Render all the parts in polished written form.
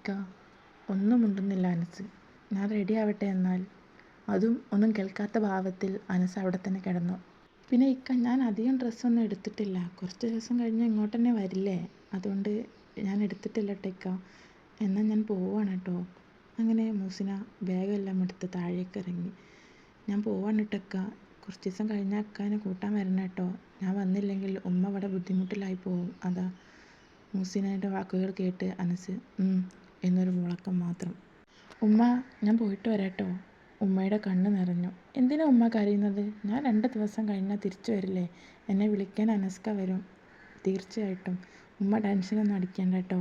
ഇക്ക ഒന്നും മിണ്ടുന്നില്ല അനസ്. ഞാൻ റെഡി ആവട്ടെ എന്നാൽ? അതും ഒന്നും കേൾക്കാത്ത ഭാവത്തിൽ അനസ് അവിടെ തന്നെ കിടന്നു. പിന്നെ ഇക്ക, ഞാൻ അധികം ഡ്രസ്സൊന്നും എടുത്തിട്ടില്ല. കുറച്ച് ദിവസം കഴിഞ്ഞ് ഇങ്ങോട്ട് തന്നെ വരില്ലേ, അതുകൊണ്ട് ഞാൻ എടുത്തിട്ടില്ല കേട്ടോ ഇക്ക. എന്നാൽ ഞാൻ പോവാണ് കേട്ടോ. അങ്ങനെ മൂസിന ബാഗെല്ലാം എടുത്ത് താഴേക്ക് ഇറങ്ങി. ഞാൻ പോവാണ് കേട്ടോ ഇക്ക. കുറച്ച് ദിവസം കഴിഞ്ഞാൽ അക്കാനെ കൂട്ടാൻ വരണം കേട്ടോ. ഞാൻ വന്നില്ലെങ്കിൽ ഉമ്മ ഇവിടെ ബുദ്ധിമുട്ടിലായി പോകും. അതാ. മൂസിനയുടെ വാക്കുകൾ കേട്ട് അനസ് എന്നൊരു മുഴക്കം മാത്രം. ഉമ്മ, ഞാൻ പോയിട്ട് വരാട്ടോ. ഉമ്മയുടെ കണ്ണ് നിറഞ്ഞു. എന്തിനാ ഉമ്മ കരയുന്നത്? ഞാൻ 2 ദിവസം കഴിഞ്ഞാൽ തിരിച്ചു വരില്ലേ? എന്നെ വിളിക്കാൻ അനസ്ക വരും തീർച്ചയായിട്ടും. ഉമ്മ ടെൻഷനൊന്നും അടിക്കേണ്ട കേട്ടോ.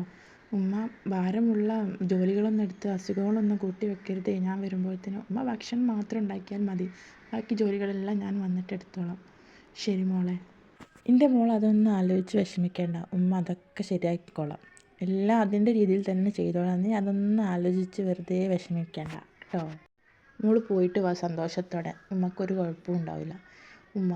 ഉമ്മ ഭാരമുള്ള ജോലികളൊന്നും എടുത്ത് അസുഖങ്ങളൊന്നും കൂട്ടി വെക്കരുതേ. ഞാൻ വരുമ്പോഴത്തേനും ഉമ്മ ഭക്ഷണം മാത്രം ഉണ്ടാക്കിയാൽ മതി. ബാക്കി ജോലികളെല്ലാം ഞാൻ വന്നിട്ട് എടുത്തോളാം. ശരി മോളെ. എൻ്റെ മോൾ അതൊന്നും ആലോചിച്ച് വിഷമിക്കേണ്ട. ഉമ്മ അതൊക്കെ ശരിയാക്കിക്കോളാം. എല്ലാം അതിൻ്റെ രീതിയിൽ തന്നെ ചെയ്തോളാം. നീ അതൊന്നും ആലോചിച്ച് വെറുതെ വിഷമിക്കേണ്ട കേട്ടോ. മോൾ പോയിട്ട് വാ സന്തോഷത്തോടെ. ഉമ്മക്കൊരു കുഴപ്പവും ഉണ്ടാവില്ല. ഉമ്മ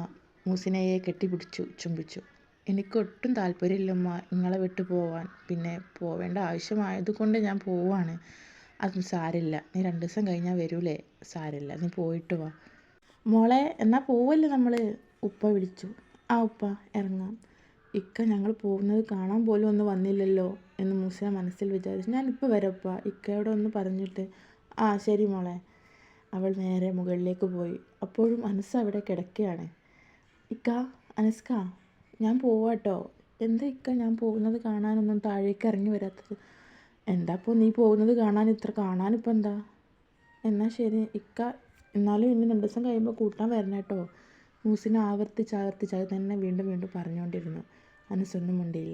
മൂസിനയെ കെട്ടിപ്പിടിച്ചു ചുംബിച്ചു. എനിക്കൊട്ടും താല്പര്യമില്ല ഉമ്മ നിങ്ങളെ വിട്ടു പോവാൻ. പിന്നെ പോവേണ്ട ആവശ്യമായതുകൊണ്ട് ഞാൻ പോവാണ്. അതും സാരില്ല. നീ 2 ദിവസം കഴിഞ്ഞാൽ വരൂലേ? സാരില്ല, നീ പോയിട്ട് വാ. മോളെ, എന്നാൽ പോവല്ലേ നമ്മൾ? ഉപ്പ വിളിച്ചു. ആ ഉപ്പ, ഇറങ്ങാം. ഇക്ക ഞങ്ങൾ പോകുന്നത് കാണാൻ പോലും ഒന്ന് വന്നില്ലല്ലോ എന്ന് മൂസിന മനസ്സിൽ വിചാരിച്ചു. ഞാനിപ്പോൾ വരാം ഉപ്പ, ഇക്കയോട് ഒന്ന് പറഞ്ഞിട്ട്. ആ ശരി മോളെ. അവൾ നേരെ മുകളിലേക്ക് പോയി. അപ്പോഴും അനസ് അവിടെ കിടക്കുകയാണ്. ഇക്ക, അനസ്ക, ഞാൻ പോവാട്ടോ. എന്താ ഇക്ക ഞാൻ പോകുന്നത് കാണാനൊന്നും താഴേക്ക് ഇറങ്ങി വരാത്തത്? എന്താ ഇപ്പോൾ നീ പോകുന്നത് കാണാനിപ്പോൾ എന്താ? എന്നാൽ ശരി ഇക്ക, എന്നാലും ഇനി 2 ദിവസം കഴിയുമ്പോൾ കൂട്ടാൻ വരണം കേട്ടോ. മൂസിന ആവർത്തിച്ച് അത് തന്നെ വീണ്ടും വീണ്ടും പറഞ്ഞുകൊണ്ടിരുന്നു. അനസൊന്നും മിണ്ടിയില്ല.